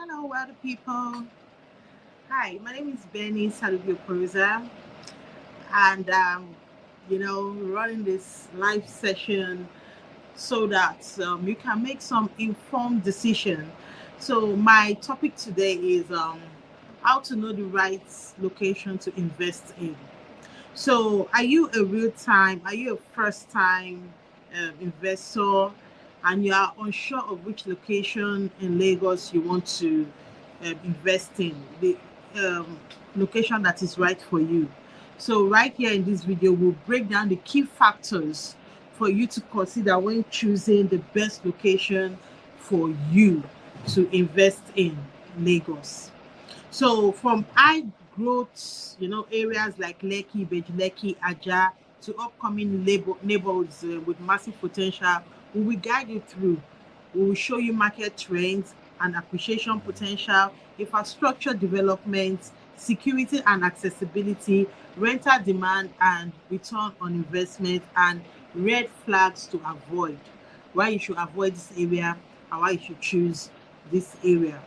Hello, world people. Hi, my name is Benny Salubio Perusa, and running this live session so that you can make some informed decision. So, my topic today is how to know the right location to invest in. So, are you a real time? Are you a first time investor, and you are unsure of which location in Lagos you want to invest in? The um, location that is right for you. So, right here in this video, we'll break down the key factors for you to consider when choosing the best location for you to invest in Lagos. So from high growth, areas like Lekki, Ibeju-Lekki, Ajah, to upcoming neighborhoods with massive potential, we will guide you through. We will show you market trends and appreciation potential, infrastructure development, security and accessibility, rental demand and return on investment, and red flags to avoid. Why you should avoid this area and why you should choose this area.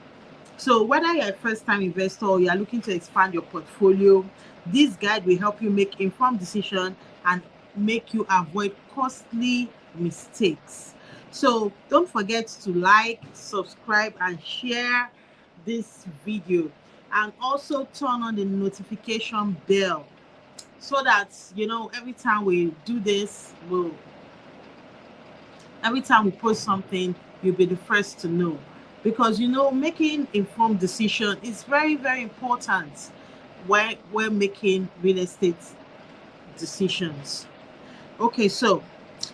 So whether you're a first-time investor or you're looking to expand your portfolio, this guide will help you make informed decisions and make you avoid costly mistakes. So don't forget to like, subscribe, and share this video, and also turn on the notification bell so that every time we do this, every time we post something, you'll be the first to know. Because making informed decision is very, very important when we're making real estate decisions. Okay, so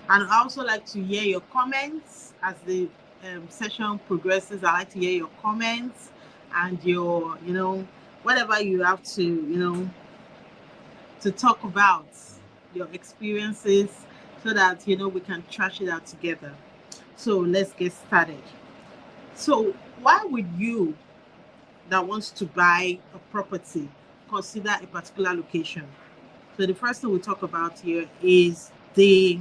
and I also like to hear your comments as the session progresses. I like to hear your comments and your, whatever you have to, to talk about your experiences so that we can trash it out together. So let's get started. So why would you that wants to buy a property consider a particular location? So the first thing we talk about here is the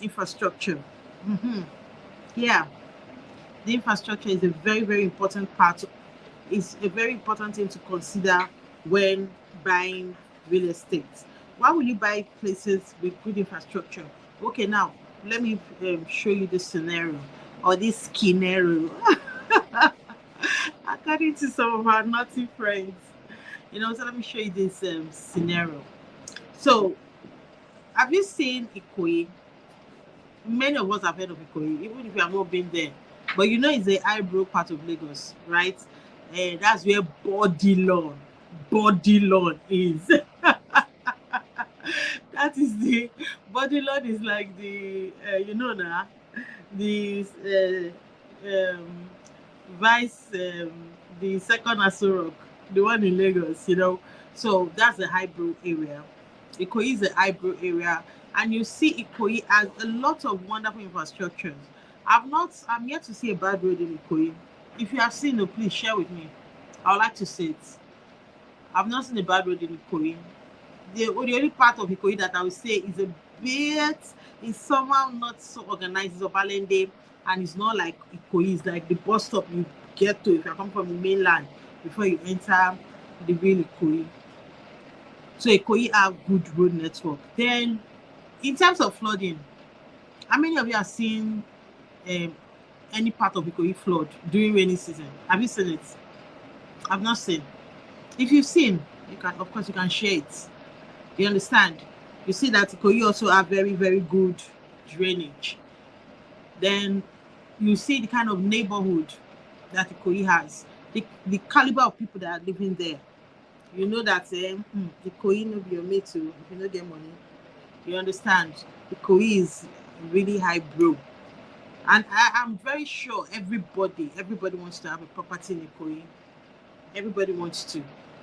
infrastructure. Mhm. Yeah, the infrastructure is a very, very important part. It's a very important thing to consider when buying real estate. Why will you buy places with good infrastructure? Okay, now let me show you this scenario or this scenario. According to some of our naughty friends, so let me show you this scenario. So, have you seen Ikoyi? Many of us have heard of Ikoyi, even if you have not been there. But it's the eyebrow part of Lagos, right? That's where body lawn is. That is the body lawn is like the now the vice the second Aso, the one in Lagos. So that's the highbrow area. Ikoyi is the highbrow area, and you see Ikoyi has a lot of wonderful infrastructures. I'm yet to see a bad road in Ikoyi. If you have seen it, please share with me. I would like to see it. I've not seen a bad road in Ikoyi. The only part of Ikoyi that I would say is a bit, is somehow not so organized. It's Obalende, and it's not like Ikoyi. It's like the bus stop you get to if you come from the mainland before you enter the real Ikoyi. So Ikoyi have good road network. Then, in terms of flooding, how many of you have seen um, any part of Ikoyi flood during rainy season? Have you seen it? I've not seen. If you've seen, you can, of course, you can share it. You understand? You see that Ikoyi also have very, very good drainage. Then you see the kind of neighborhood that Ikoyi has, the caliber of people that are living there. You know that Ikoyi no be your mate too if you no get money. You understand? Ikoyi is really high bro. And I'm very sure everybody wants to have a property in Ikoyi. Everybody wants to.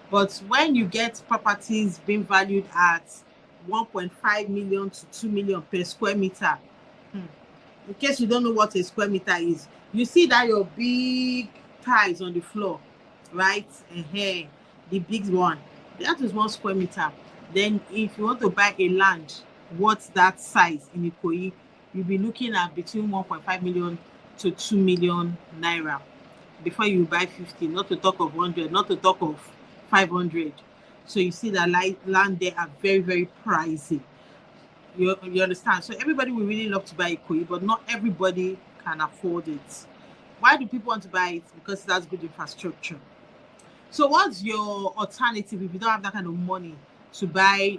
But when you get properties being valued at 1.5 million to 2 million per square meter, hmm, in case you don't know what a square meter is, you see that your big tiles on the floor, right? The big one. That is 1 square meter. Then if you want to buy a land, what's that size in Ikoyi, you'll be looking at between 1.5 million to 2 million naira. before you buy 50, not to talk of 100, not to talk of 500. So you see that land there are very, very pricey. You understand? So everybody will really love to buy Ikoyi, but not everybody can afford it. Why do people want to buy it? Because it has good infrastructure. So what's your alternative if you don't have that kind of money to buy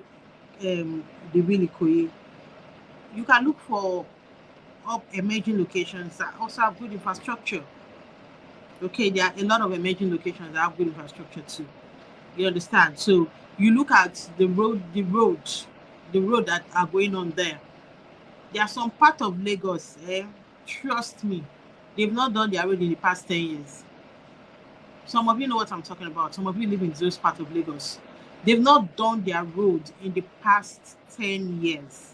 the real Ikoyi? You can look for up emerging locations that also have good infrastructure. Okay, there are a lot of emerging locations that have good infrastructure too. You understand? So you look at the road that are going on there. There are some part of Lagos, trust me, they've not done their road in the past 10 years. Some of you know what I'm talking about. Some of you live in those parts of Lagos. They've not done their road in the past 10 years.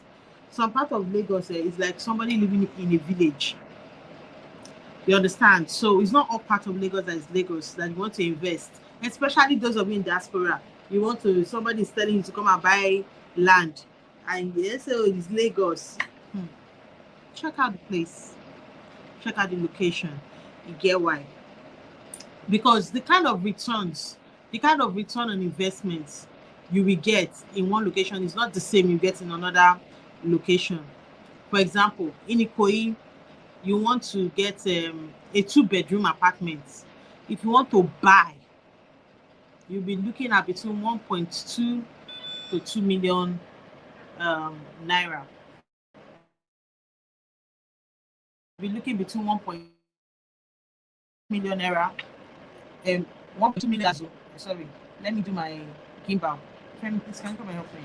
Some part of Lagos is like somebody living in a village. You understand? So it's not all part of Lagos that is Lagos that you want to invest, especially those of you in diaspora. You want to, somebody is telling you to come and buy land, and they say, oh, it's Lagos. Check out the place, check out the location. You get why? Because the kind of return on investments you will get in one location is not the same you get in another location. For example, in Ikoyi, you want to get a 2-bedroom apartment. If you want to buy, you'll be looking at between 1.2 to 2 million naira. You'll be looking between 1.2 million naira and 1.2 million. Sorry, let me do my gimbal. Friend, please can you come and help me?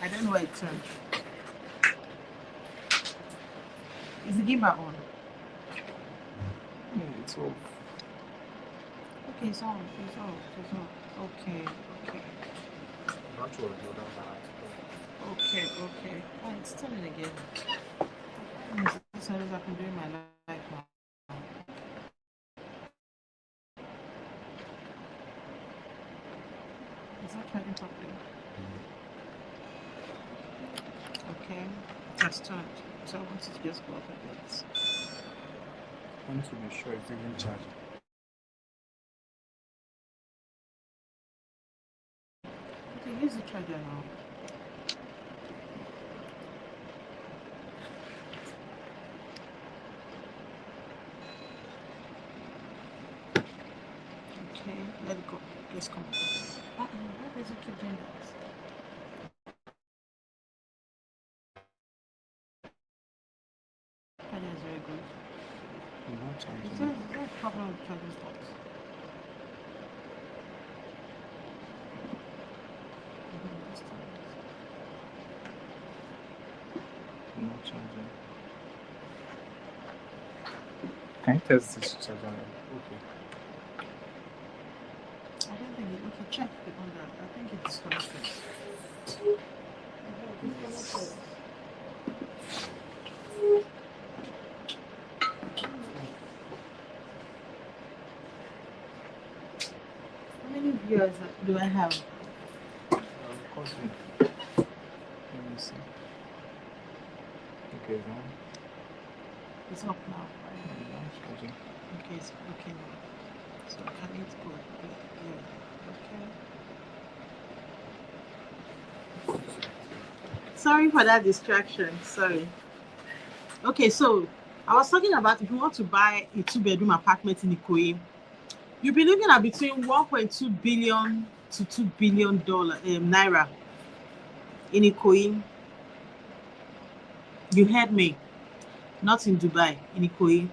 I don't know where it turned. Is the gimbal on? Yeah, it's off. Okay, it's on. It's off. It's off. Okay. Not sure the other side. Okay. Oh, it's turning again. This is I've been doing my life now. Is that turning properly? Okay. It has turned. So I want it to just go up a bit. I need to be sure it's even charged. Okay, use the charger now. Okay, let it go. Let's come. Why does it keep doing that? Charger is very good. Not charging. Is there a problem with charging ports? Not charging. Can you test this charger? Okay. I don't think it. Okay, check it on that. I think it's disconnected. Disconnected. How many viewers do I have? Cousin. Let me see. Okay, now. It's up now. Now it's charging. Okay, it's okay now. So can it go? Yeah. Okay. Sorry for that distraction. Sorry. Okay, so I was talking about if you want to buy a 2-bedroom apartment in Ikoyi, you'll be looking at between 1.2 billion to $2 billion naira in Ikoyi. You heard me, not in Dubai, in Ikoyi.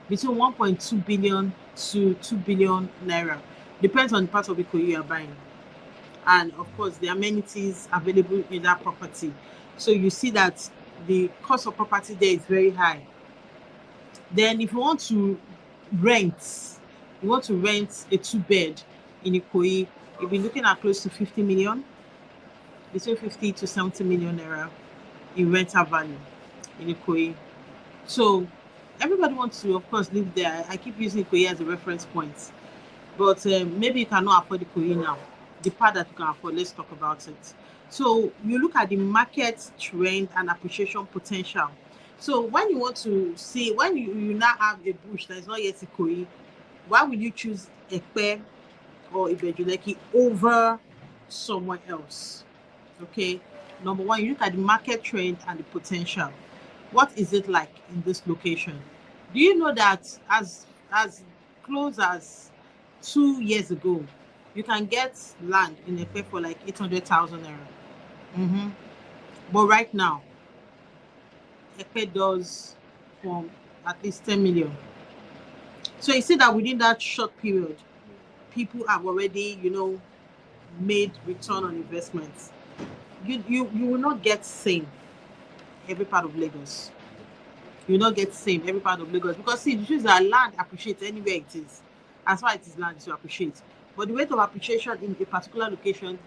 Between 1.2 billion to 2 billion naira. Depends on the part of Ikoyi you are buying. And of course, the amenities available in that property. So you see that the cost of property there is very high. Then if you want to rent a 2-bed in Ikoyi, you'll be looking at close to 50 million, between 50 to 70 million naira in rental value in Ikoyi. So everybody wants to, of course, live there. I keep using Ikoyi as a reference point, but maybe you cannot afford Ikoyi now. The part that you can afford, let's talk about it. So you look at the market trend and appreciation potential. So when you want to see, when you now have a bush that is not yet Ikoyi, Why will you choose Ekpe or Ibeju-Lekki over somewhere else? Okay. Number one, you look at the market trend and the potential. What is it like in this location? Do you know that as close as 2 years ago, you can get land in Ekpe for like 800,000 naira? Mm-hmm. But right now, Ekpe does from at least 10 million. So you see that within that short period, people have already, made return on investments. You will not get same every part of Lagos. You will not get same every part of Lagos because see, the truth is that land appreciates anywhere it is. As far as it is land, to appreciate. But the rate of appreciation in a particular location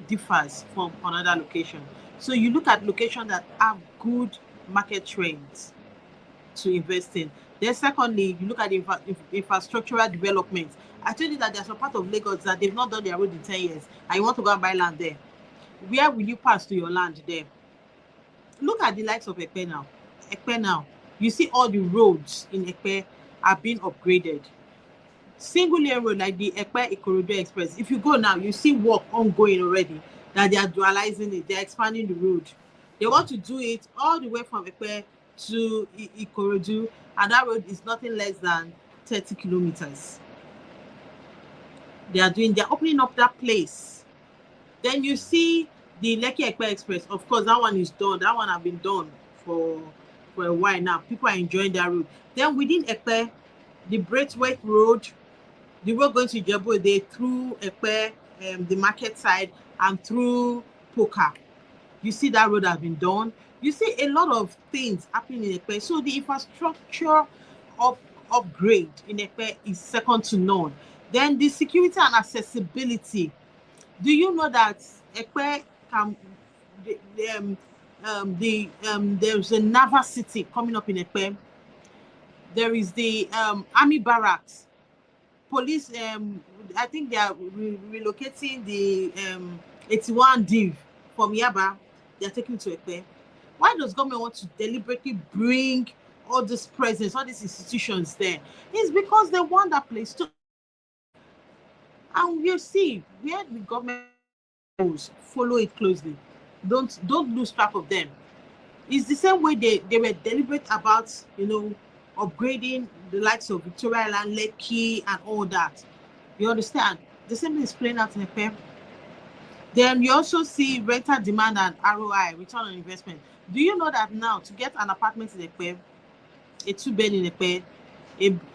differs from another location. So you look at locations that have good market trends to invest in. Then secondly, you look at the infrastructural development. I told you that there's a part of Lagos that they've not done their road in 10 years and you want to go and buy land there. Where will you pass to your land there? Look at the likes of Ekpe now. Ekpe now. You see all the roads in Ekpe are being upgraded. Single lane road like the Ekpe Ikorodu Express. If you go now, you see work ongoing already that they are dualizing it. They are expanding the road. They want to do it all the way from Ekpe to Ikorodu, and that road is nothing less than 30 kilometers. They're opening up that place. Then you see the Lekki Ekpe Express. Of course, that one is done. That one have been done for a while now. People are enjoying that road. Then within Ekpe, the Braithwaite Road, the road going to Ijebu-Ode through Ekpe, the market side, and through Poka. You see that road has been done. You see a lot of things happening in Ekpe. So the infrastructure upgrade in Ekpe is second to none. Then the security and accessibility. Do you know that Ekpe can there's a naval city coming up in Ekpe. There is the army barracks, police. I think they are relocating the 81 div from Yaba. They are taking to Ekpe. Why does government want to deliberately bring all this presence, all these institutions there? It's because they want that place to. And you see where the government goes, follow it closely. Don't lose track of them. It's the same way they were deliberate about, upgrading the likes of Victoria Island, Lekki, and all that. You understand? The same thing is playing out in Ekpe. Then you also see rental demand and ROI, return on investment. Do you know that now to get an apartment in Ekpe, a 2 bed in Ekpe,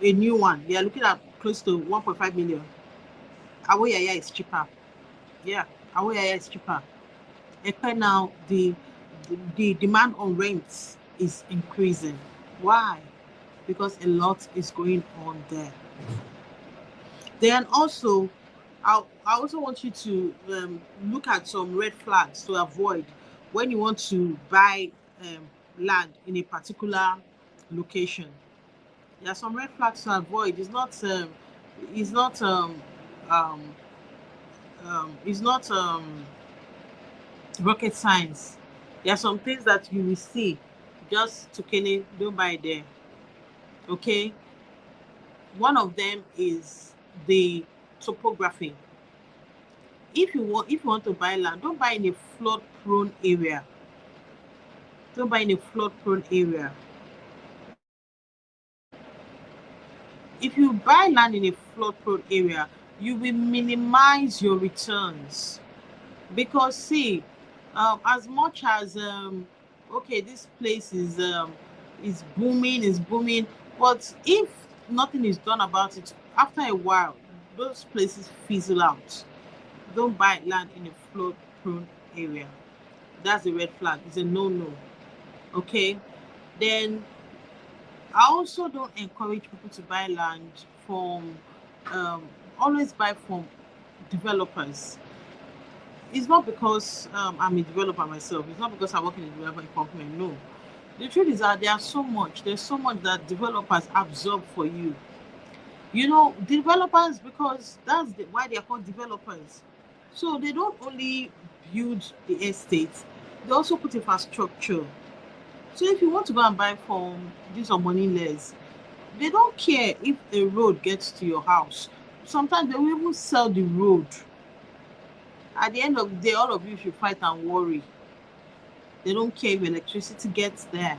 a new one, they are looking at close to 1.5 million. Awoyaya is cheaper. Yeah, Awoyaya is cheaper. Ekpe now, the demand on rents is increasing. Why? Because a lot is going on there. Then also, I also want you to look at some red flags to avoid when you want to buy land in a particular location. There are some red flags to avoid. It's not um, it's not rocket science. There are some things that you will see just to Kenny, don't buy there. Okay. One of them is the topography. If you want to buy land, don't buy in a flood prone area. Don't buy in a flood prone area. If you buy land in a flood prone area, you will minimize your returns. Because see, as much as okay, this place is booming, but if nothing is done about it, after a while, those places fizzle out. Don't buy land in a flood prone area. That's a red flag. It's a no. Okay. Then I also don't encourage people to buy land from um, always buy from developers. It's not because I'm a developer myself. It's not because I work in a development company. No. The truth is that there's so much that developers absorb for you. Developers, because why they are called developers. So they don't only build the estate, they also put infrastructure. So if you want to go and buy from these are moneyless, They don't care if a road gets to your house. Sometimes they will even sell the road. At the end of the day, all of you should fight and worry. They don't care if electricity gets there.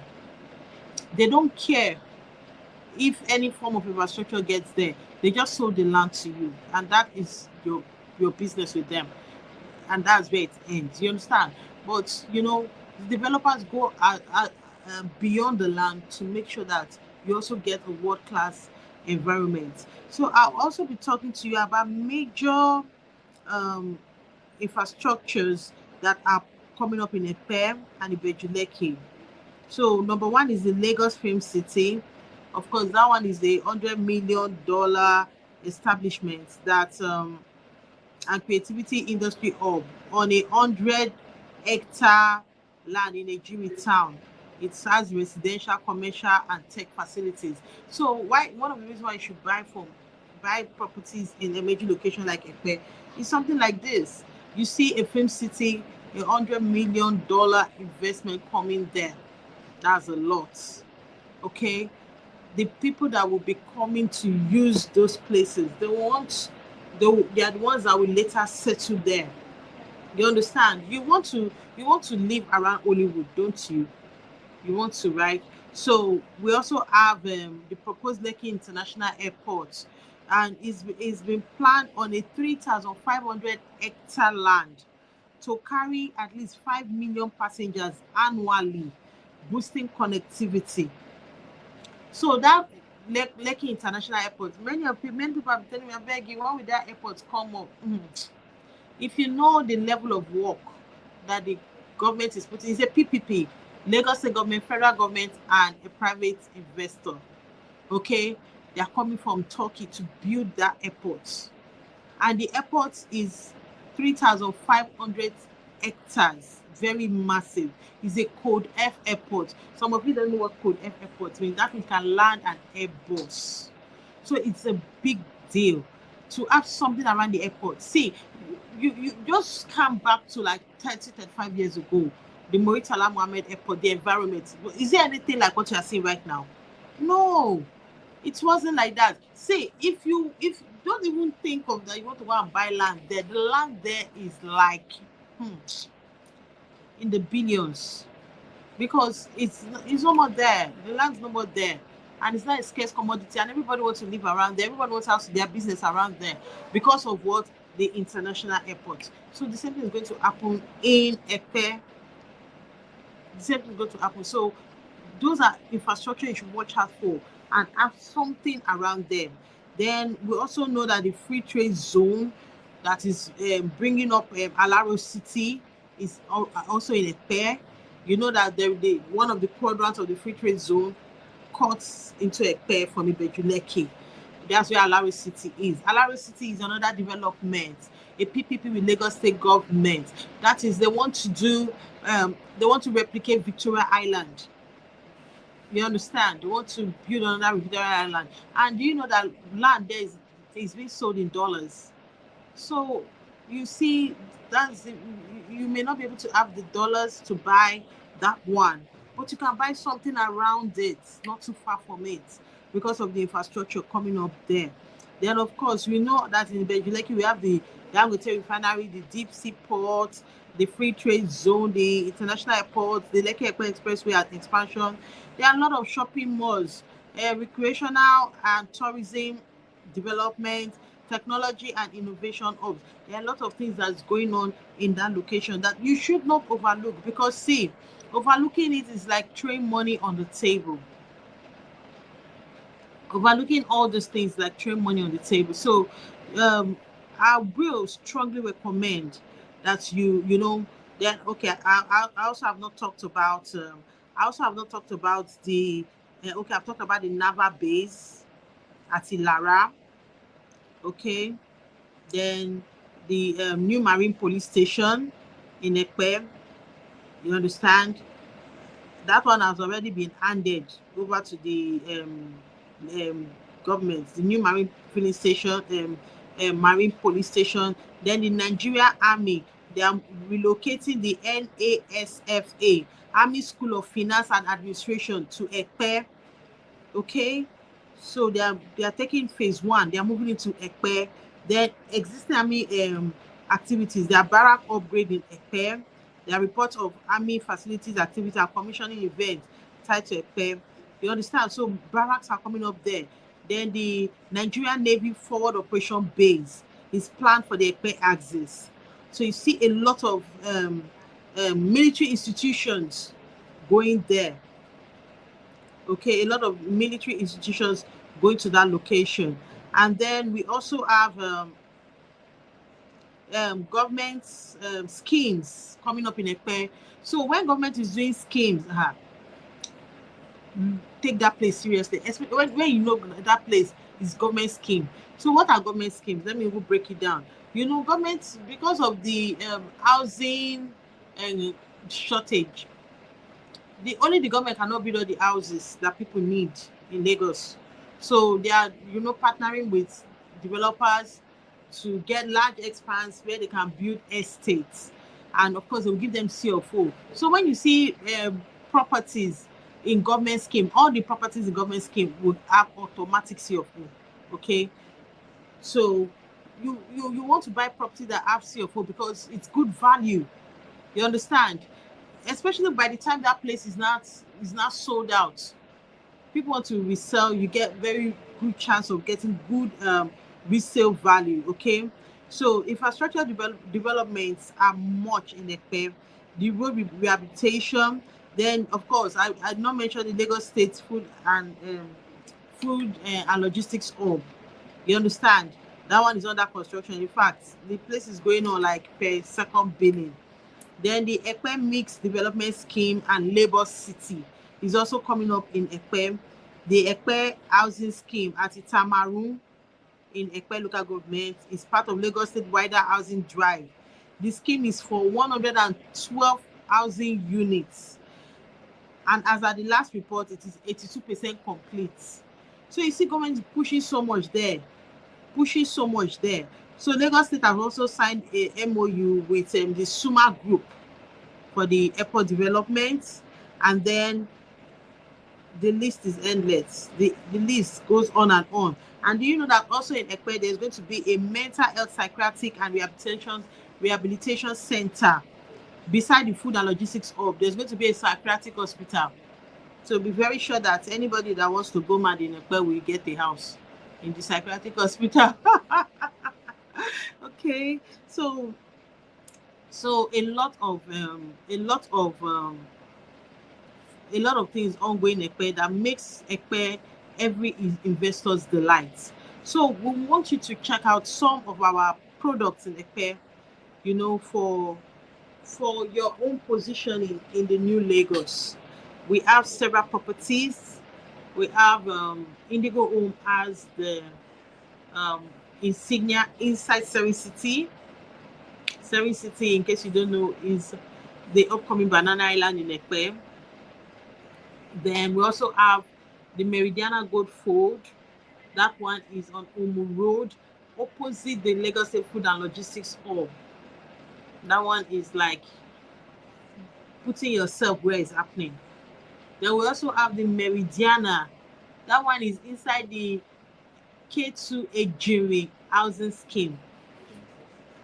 They don't care if any form of infrastructure gets there. They just sold the land to you, and that is your business with them, and that's where it ends. You understand? But the developers go beyond the land to make sure that you also get a world class environment. So I'll also be talking to you about major um, infrastructures that are coming up in Epe and Ibeju-Lekki. So number one is the Lagos Film City. Of course, that one is the $100 million establishment that and creativity industry hub on a 100-hectare land in a Jimmy town. It has residential, commercial, and tech facilities. So why one of the reasons why you should buy properties in a major location like Epe is something like this. You see a film city, $100 million investment coming there. That's a lot. Okay, the people that will be coming to use those places, they are the ones that will later settle there. You understand? You want to live around Hollywood, don't you? You want to, right? So we also have the proposed Lekki International Airport, and it's been planned on a 3,500-hectare land to carry at least 5 million passengers annually, boosting connectivity. So that Lekki International Airport, many people have been telling me, I beg you, when will that airport come up? If you know the level of work that the government is putting, it's a PPP, Lagos State government, federal government, and a private investor. Okay, they are coming from Turkey to build that airport, and the airport is 3,500 hectares, very massive. It's a code F airport. Some of you don't know what code F airport means. That means you can land an airbus. So it's a big deal to have something around the airport. See, you just come back to like 30, 35 years ago, the Muritala Mohammed airport, the environment. Is there anything like what you are seeing right now? No, it wasn't like that. See, if don't even think of that you want to go and buy land there. The land there is like hmm, in the billions, because it's no more there. The land's no more there, and it's not a scarce commodity. And everybody wants to live around there. Everybody wants to have their business around there because of what the international airport. So the same thing is going to happen in Epe. The same thing is going to happen. So those are infrastructure you should watch out for and have something around them. Then we also know that the free trade zone that is bringing up Alaro City is also in a pair. You know that one of the quadrants of the free trade zone cuts into a pair from Ibeju-Lekki. That's where Alaro City is. Alaro City is another development, a PPP with Lagos State government. That is, they want to replicate Victoria Island. You understand? They want to build another Victoria Island. And do you know that land there is being sold in dollars? So you see, you may not be able to have the dollars to buy that one, but you can buy something around it, not too far from it, because of the infrastructure coming up there. Then, of course, we know that in Ibeju-Lekki we have the Dangote refinery, the deep sea port, the free trade zone, the international airport, the Lekki Ekpe Expressway at expansion. There are a lot of shopping malls, recreational and tourism development, technology and innovation hubs. There are a lot of things that's going on in that location that you should not overlook, because see, overlooking it is like throwing money on the table. Overlooking all these things like throwing money on the table. So um I will strongly recommend that then okay, I also have not talked about the okay, I've talked about the naval base at Ilara. Okay, then the new marine police station in Ekpe. You understand? That one has already been handed over to the um, government. The new marine police station. Then the Nigeria Army, they are relocating the NASFA, Army School of Finance and Administration, to Ekpe. Okay, So they are taking phase one. They are moving into Ekpe. Then existing army activities. There are barrack upgrade in Ekpe. There are reports of army facilities activities and commissioning events tied to Ekpe. You understand? So barracks are coming up there. Then the Nigerian Navy Forward Operation Base is planned for the Ekpe axis. So you see a lot of military institutions going there. Okay, a lot of military institutions going to that location. And then we also have government schemes coming up in Ekpe. So when government is doing schemes, take that place seriously, especially when you know that place is government scheme. So what are government schemes? Let me even break it down. You know, government, because of the housing and shortage, the government cannot build all the houses that people need in Lagos. So they are, partnering with developers to get large expanse where they can build estates, and of course they will give them CFO. So when you see properties in government scheme, all the properties in government scheme would have automatic CFO. Okay, so you want to buy property that have CFO because it's good value. You understand? Especially by the time that place is not sold out, people want to resell. You get very good chance of getting good resale value. Okay, so infrastructure developments are much in Ekpe. The road rehabilitation. Then of course I not mention the Lagos State food and logistics hub. You understand? That one is under construction. In fact, the place is going on like per second billing. Then the Ekpe Mixed Development Scheme and Labour City is also coming up in Ekpe. The Ekpe Housing Scheme at Itamaru in Ekpe local government is part of Lagos State wider housing drive. The scheme is for 112 housing units, and as at the last report, it is 82% complete. So you see government is pushing so much there, pushing so much there. So Lagos State has also signed a MOU with the Suma Group for the airport development, and then the list is endless. The list goes on and on. And do you know that also in Ekpe there's going to be a mental health, psychiatric and rehabilitation center beside the food and logistics hub? There's going to be a psychiatric hospital. So be very sure that anybody that wants to go mad in Ekpe will get a house in the psychiatric hospital. Okay, so a lot of things ongoing in Ekpe that makes Ekpe every investor's delight. So we want you to check out some of our products in Ekpe, for your own positioning in the new Lagos. We have several properties. We have Indigo Home as the insignia inside Seven City. Seven City, in case you don't know, is the upcoming Banana Island in Ekpe. Then we also have the Meridiana Gold Fold. That one is on Umu Road, opposite the Lagos State Food and Logistics Hub. That one is like putting yourself where it's happening. Then we also have the Meridiana. That one is inside the K2 Ejiri housing scheme.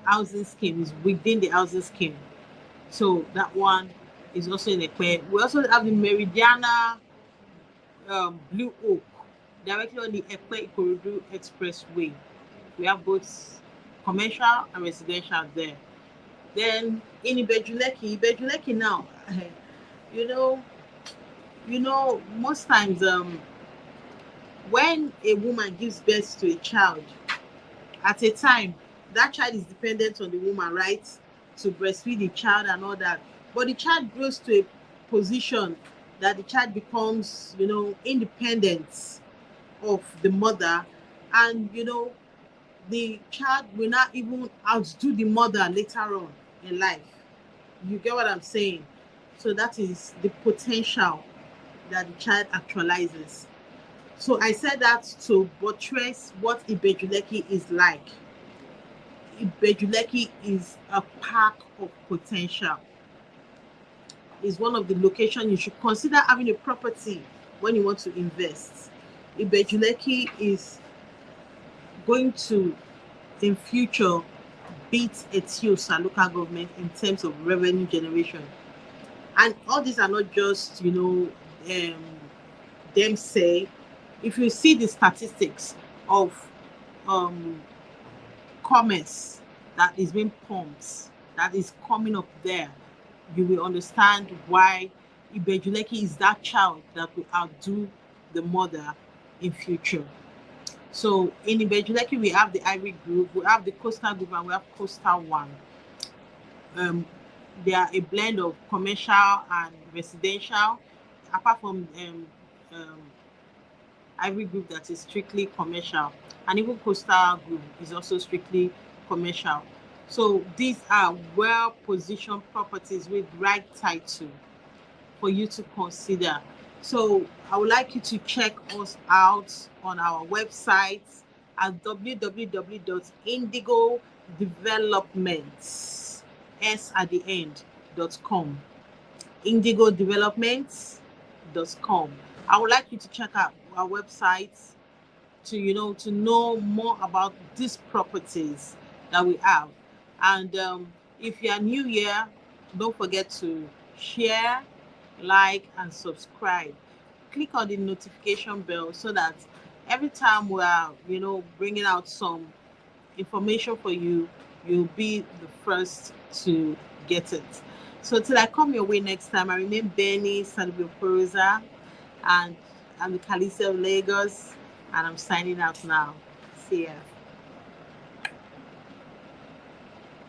Housing scheme is within the housing scheme. So that one is also in Ekpe. We also have the Meridiana Blue Oak directly on the Ekpe Ikorodu Expressway. We have both commercial and residential there. Then in Ibeju-Lekki now, you know, most times when a woman gives birth to a child, at a time that child is dependent on the woman, right, to breastfeed the child and all that. But the child grows to a position that the child becomes, independent of the mother, and the child will not even outdo the mother later on in life. You get what I'm saying? So that is the potential that the child actualizes. So I said that to buttress what Ibeju-Lekki is like. Ibeju-Lekki is a park of potential. It's one of the locations you should consider having a property when you want to invest. Ibeju-Lekki is going to, in future, beat Etiosa local government in terms of revenue generation. And all these are not just, them say. If you see the statistics of um, commerce that is being pumped, that is coming up there, you will understand why Ibeju-Lekki is that child that will outdo the mother in future. So in Ibeju-Lekki, we have the Ivory Group, we have the Coastal Group, and we have Coastal One. Um, they are a blend of commercial and residential, apart from um, Ivory Group that is strictly commercial, and even Coastal Group is also strictly commercial. So these are well positioned properties with right title for you to consider. So I would like you to check us out on our website at www.indigodevelopments, s at the end.com. indigodevelopments.com. I would like you to check out our website to know more about these properties that we have. And if you are new here, don't forget to share, like, and subscribe. Click on the notification bell so that every time we are bringing out some information for you, you'll be the first to get it. So till I come your way next time, I remain Benny Salvio Perusa, and I'm the Khaleesi of Lagos, and I'm signing out now. See ya.